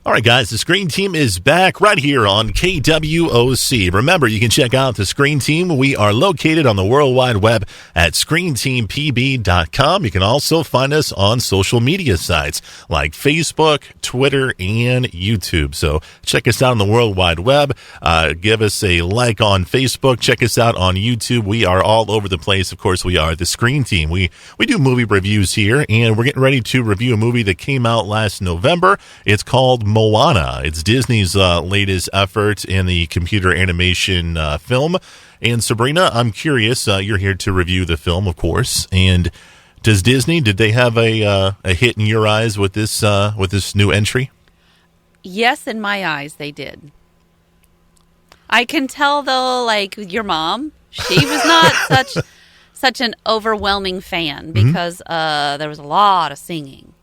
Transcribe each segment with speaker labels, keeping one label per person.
Speaker 1: All right, guys, the Screen Team is back right here on KWOC. Remember, you can check out the Screen Team. We are located on the World Wide Web at ScreenTeamPB.com. You can also find us on social media sites like Facebook, Twitter, and YouTube. So check us out on the World Wide Web. Give us a like on Facebook. Check us out on YouTube. We are all over the place. Of course, we are the Screen Team. We do movie reviews here, and we're getting ready to review a movie that came out last November. It's called Moana. It's Disney's latest effort in the computer animation film. And Sabrina, I'm curious, you're here to review the film, of course. And did they have a hit in your eyes with this new entry?
Speaker 2: Yes, in my eyes, they did. I can tell, though, like your mom, she was not such an overwhelming fan because there was a lot of singing.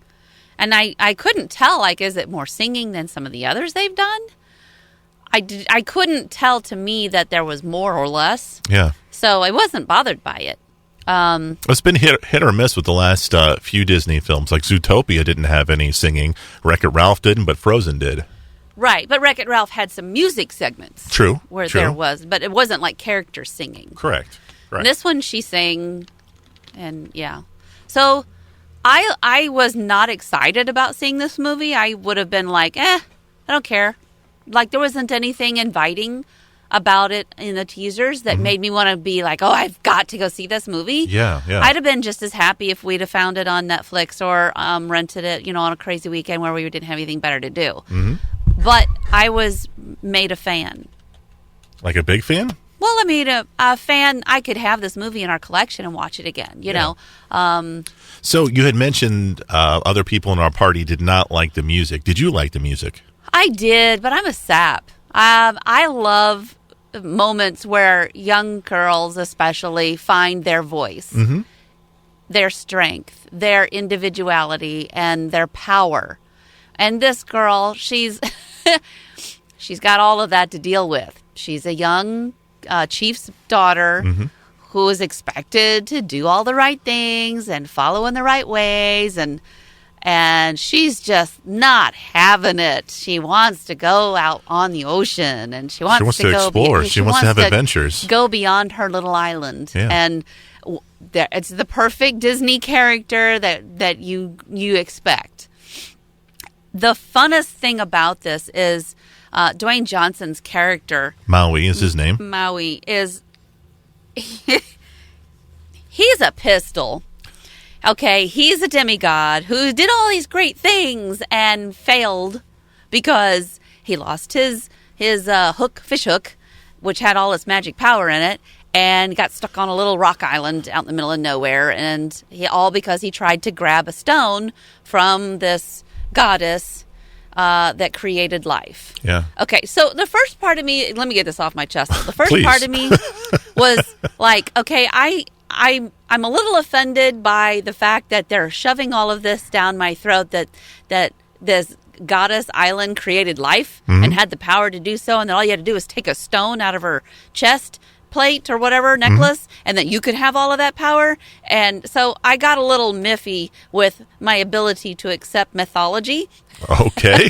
Speaker 2: And I couldn't tell, like, is it more singing than some of the others they've done? I couldn't tell to me that there was more or less.
Speaker 1: Yeah.
Speaker 2: So I wasn't bothered by it.
Speaker 1: It's been hit or miss with the last few Disney films. Like Zootopia didn't have any singing. Wreck-It Ralph didn't, but Frozen did.
Speaker 2: Right, but Wreck-It Ralph had some music segments.
Speaker 1: True.
Speaker 2: There was, but it wasn't like characters singing.
Speaker 1: Correct. Right.
Speaker 2: This one she sang, and yeah. So I was not excited about seeing this movie. I would have been like, I don't care. Like, there wasn't anything inviting about it in the teasers that made me want to be like, oh, I've got to go see this movie.
Speaker 1: Yeah.
Speaker 2: I'd have been just as happy if we'd have found it on Netflix or rented it, on a crazy weekend where we didn't have anything better to do. Mm-hmm. But I was made a fan.
Speaker 1: Like a big fan?
Speaker 2: Well, I mean, a fan, I could have this movie in our collection and watch it again, you know.
Speaker 1: So you had mentioned other people in our party did not like the music. Did you like the music?
Speaker 2: I did, but I'm a sap. I love moments where young girls especially find their voice, their strength, their individuality, and their power. And this girl, she's got all of that to deal with. She's a young chief's daughter who is expected to do all the right things and follow in the right ways, and she's just not having it. She wants to go out on the ocean, and she wants to
Speaker 1: explore. She wants to have adventures.
Speaker 2: Go beyond her little island, and it's the perfect Disney character that you expect. The funnest thing about this is Dwayne Johnson's character.
Speaker 1: Maui is his name.
Speaker 2: Maui is... he's a pistol. Okay, he's a demigod who did all these great things and failed because he lost his fish hook, which had all its magic power in it, and got stuck on a little rock island out in the middle of nowhere. And all because he tried to grab a stone from this goddess that created life.
Speaker 1: Yeah.
Speaker 2: Okay, so the first part of me, let me get this off my chest. The first
Speaker 1: Please.
Speaker 2: part of me was like, okay, I'm a little offended by the fact that they're shoving all of this down my throat, that this goddess island created life and had the power to do so, and that all you had to do was take a stone out of her chest plate or whatever, necklace, and that you could have all of that power. And so I got a little miffy with my ability to accept mythology.
Speaker 1: Okay.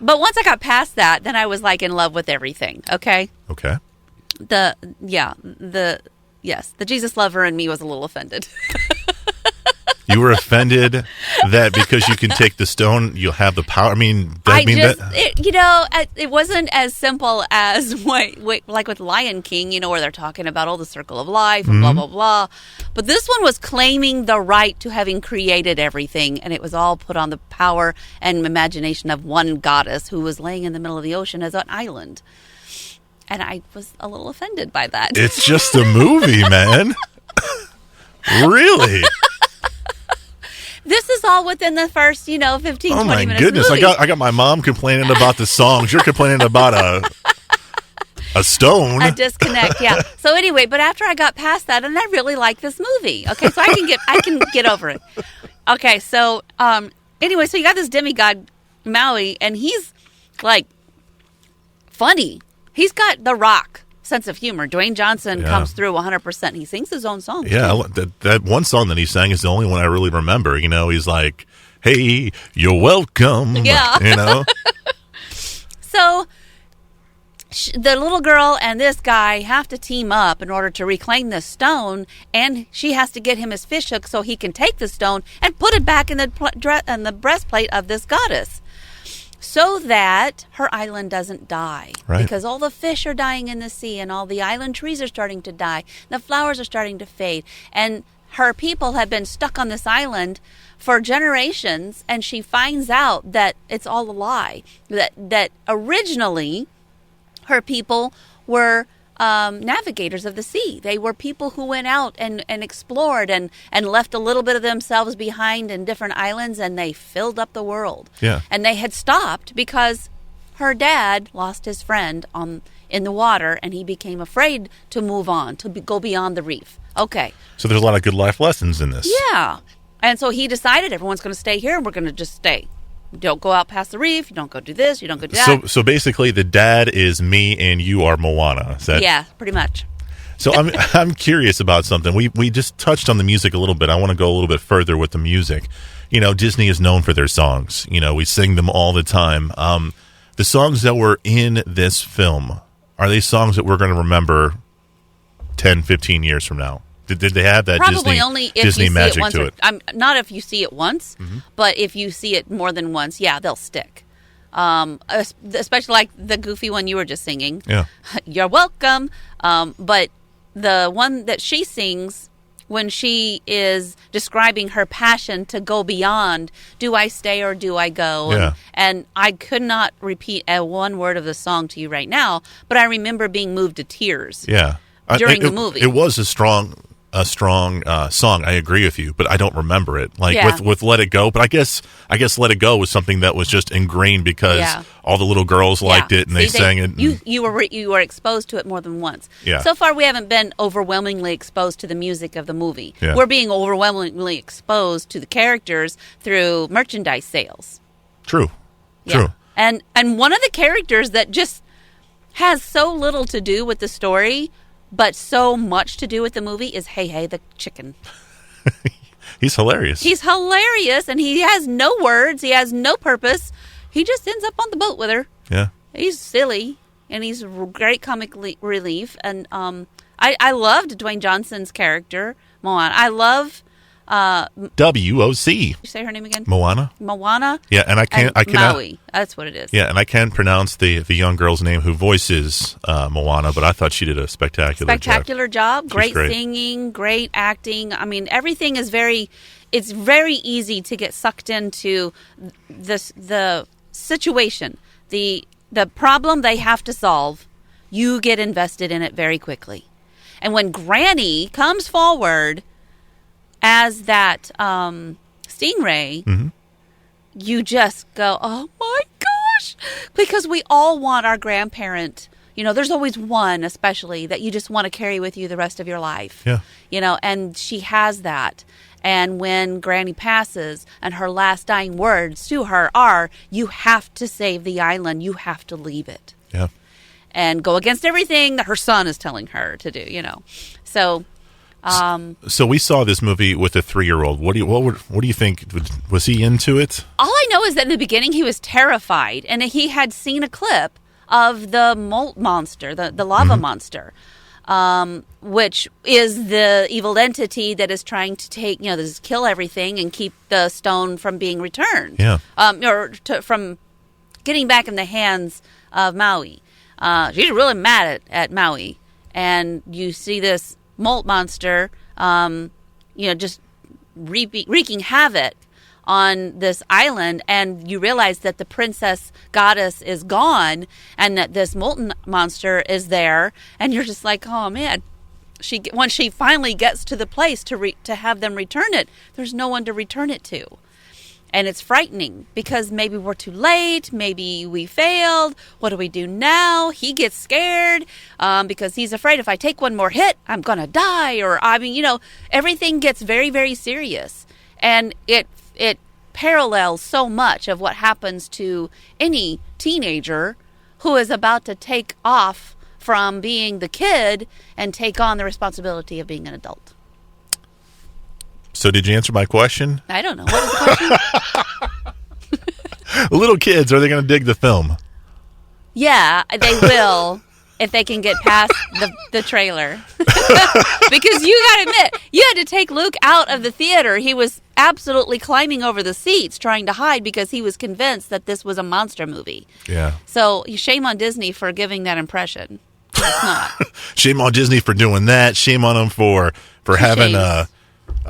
Speaker 2: But once I got past that, then I was like in love with everything. Okay.
Speaker 1: Okay.
Speaker 2: The Jesus lover in me was a little offended.
Speaker 1: You were offended that because you can take the stone, you'll have the power. I mean,
Speaker 2: it wasn't as simple as like with Lion King, where they're talking about the circle of life and blah, blah, blah. But this one was claiming the right to having created everything, and it was all put on the power and imagination of one goddess who was laying in the middle of the ocean as an island. And I was a little offended by that.
Speaker 1: It's just a movie, man. Really?
Speaker 2: This is all within the first, 15, 20 minutes.
Speaker 1: Oh, my goodness.
Speaker 2: Movie.
Speaker 1: I got my mom complaining about the songs. You're complaining about a stone.
Speaker 2: A disconnect, yeah. So anyway, but after I got past that, and I really like this movie. Okay, so I can get over it. Okay, so anyway, so you got this demigod Maui, and he's like funny. He's got the Rock sense of humor. Dwayne Johnson comes through 100%. He sings his own songs.
Speaker 1: Yeah, that one song that he sang is the only one I really remember. He's like, Hey, you're welcome.
Speaker 2: Yeah.
Speaker 1: You know?
Speaker 2: So the little girl and this guy have to team up in order to reclaim this stone, and she has to get him his fishhook so he can take the stone and put it back in the breastplate of this goddess, so that her island doesn't die.
Speaker 1: Right.
Speaker 2: Because all the fish are dying in the sea, and all the island trees are starting to die. The flowers are starting to fade, and her people have been stuck on this island for generations, and she finds out that it's all a lie. That originally her people were navigators of the sea. They were people who went out and explored and left a little bit of themselves behind in different islands, and they filled up the world.
Speaker 1: Yeah.
Speaker 2: And they had stopped because her dad lost his friend in the water, and he became afraid to move on, to go beyond the reef. Okay.
Speaker 1: So there's a lot of good life lessons in this.
Speaker 2: Yeah. And so he decided everyone's going to stay here, and we're going to just stay. You don't go out past the reef. You don't go do this. You don't go do that.
Speaker 1: So basically, the dad is me, and you are Moana. Is that?
Speaker 2: Yeah, pretty much.
Speaker 1: So I'm curious about something. We just touched on the music a little bit. I want to go a little bit further with the music. You know, Disney is known for their songs. You know, we sing them all the time. The songs that were in this film, are they songs that we're going to remember 10, 15 years from now? Did they have that
Speaker 2: Probably only if
Speaker 1: Disney
Speaker 2: you see
Speaker 1: magic
Speaker 2: it once
Speaker 1: to it?
Speaker 2: Not if you see it once, but if you see it more than once, yeah, they'll stick. Especially like the goofy one you were just singing.
Speaker 1: Yeah.
Speaker 2: You're welcome. But the one that she sings when she is describing her passion to go beyond, do I stay or do I go?
Speaker 1: Yeah.
Speaker 2: And I could not repeat one word of the song to you right now, but I remember being moved to tears.
Speaker 1: Yeah.
Speaker 2: During the movie.
Speaker 1: It was a strong song. I agree with you, but I don't remember it. Like with Let It Go, but I guess Let It Go was something that was just ingrained because all the little girls liked it and they sang it.
Speaker 2: You were exposed to it more than once.
Speaker 1: Yeah.
Speaker 2: So far, we haven't been overwhelmingly exposed to the music of the movie.
Speaker 1: Yeah.
Speaker 2: We're being overwhelmingly exposed to the characters through merchandise sales.
Speaker 1: True.
Speaker 2: Yeah.
Speaker 1: True.
Speaker 2: And one of the characters that just has so little to do with the story, but so much to do with the movie is Hey the chicken.
Speaker 1: He's hilarious.
Speaker 2: He's hilarious, and he has no words. He has no purpose. He just ends up on the boat with her.
Speaker 1: Yeah. He's
Speaker 2: silly, and he's great comic relief. And I loved Dwayne Johnson's character, Moana. I love...
Speaker 1: WOC.
Speaker 2: You say her name again?
Speaker 1: Moana. Yeah, and I can
Speaker 2: Maui. That's what it is.
Speaker 1: Yeah, and I can't pronounce the young girl's name who voices Moana, but I thought she did a spectacular job.
Speaker 2: Great singing, great acting. I mean, everything is it's very easy to get sucked into the situation, the problem they have to solve. You get invested in it very quickly. And when Granny comes forward as that stingray, you just go, oh my gosh, because we all want our grandparent. You know, there's always one, especially, that you just want to carry with you the rest of your life.
Speaker 1: Yeah.
Speaker 2: You know, and she has that. And when Granny passes, and her last dying words to her are, you have to save the island. You have to leave it.
Speaker 1: Yeah.
Speaker 2: And go against everything that her son is telling her to do, you know. So...
Speaker 1: so we saw this movie with a 3-year-old. What do you think? Was he into it?
Speaker 2: All I know is that in the beginning he was terrified, and he had seen a clip of the mold monster, the lava monster, which is the evil entity that is trying to take, kill everything and keep the stone from being returned.
Speaker 1: Yeah.
Speaker 2: From getting back in the hands of Maui. She's really mad at Maui, and you see this mold monster, just wreaking havoc on this island, and you realize that the princess goddess is gone, and that this molten monster is there, and you're just like, oh man. When she finally gets to the place to have them return it, there's no one to return it to. And it's frightening because maybe we're too late. Maybe we failed. What do we do now? He gets scared because he's afraid if I take one more hit, I'm going to die. Or, everything gets very, very serious. And it parallels so much of what happens to any teenager who is about to take off from being the kid and take on the responsibility of being an adult.
Speaker 1: So did you answer my question?
Speaker 2: I don't know. What was the question?
Speaker 1: Little kids, are they going to dig the film?
Speaker 2: Yeah, they will if they can get past the trailer. Because you got to admit, you had to take Luke out of the theater. He was absolutely climbing over the seats trying to hide because he was convinced that this was a monster movie.
Speaker 1: Yeah.
Speaker 2: So shame on Disney for giving that impression. It's not.
Speaker 1: Shame on Disney for doing that. Shame on them for having a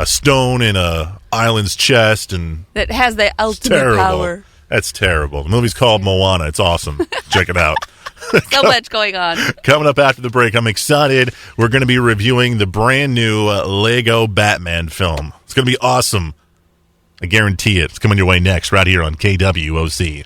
Speaker 1: stone in a island's chest and
Speaker 2: that has the ultimate power.
Speaker 1: That's terrible. The movie's called Moana. It's awesome. Check it out.
Speaker 2: So much going on.
Speaker 1: Coming up after the break, I'm excited. We're going to be reviewing the brand new Lego Batman film. It's going to be awesome. I guarantee it. It's coming your way next, right here on KWOC.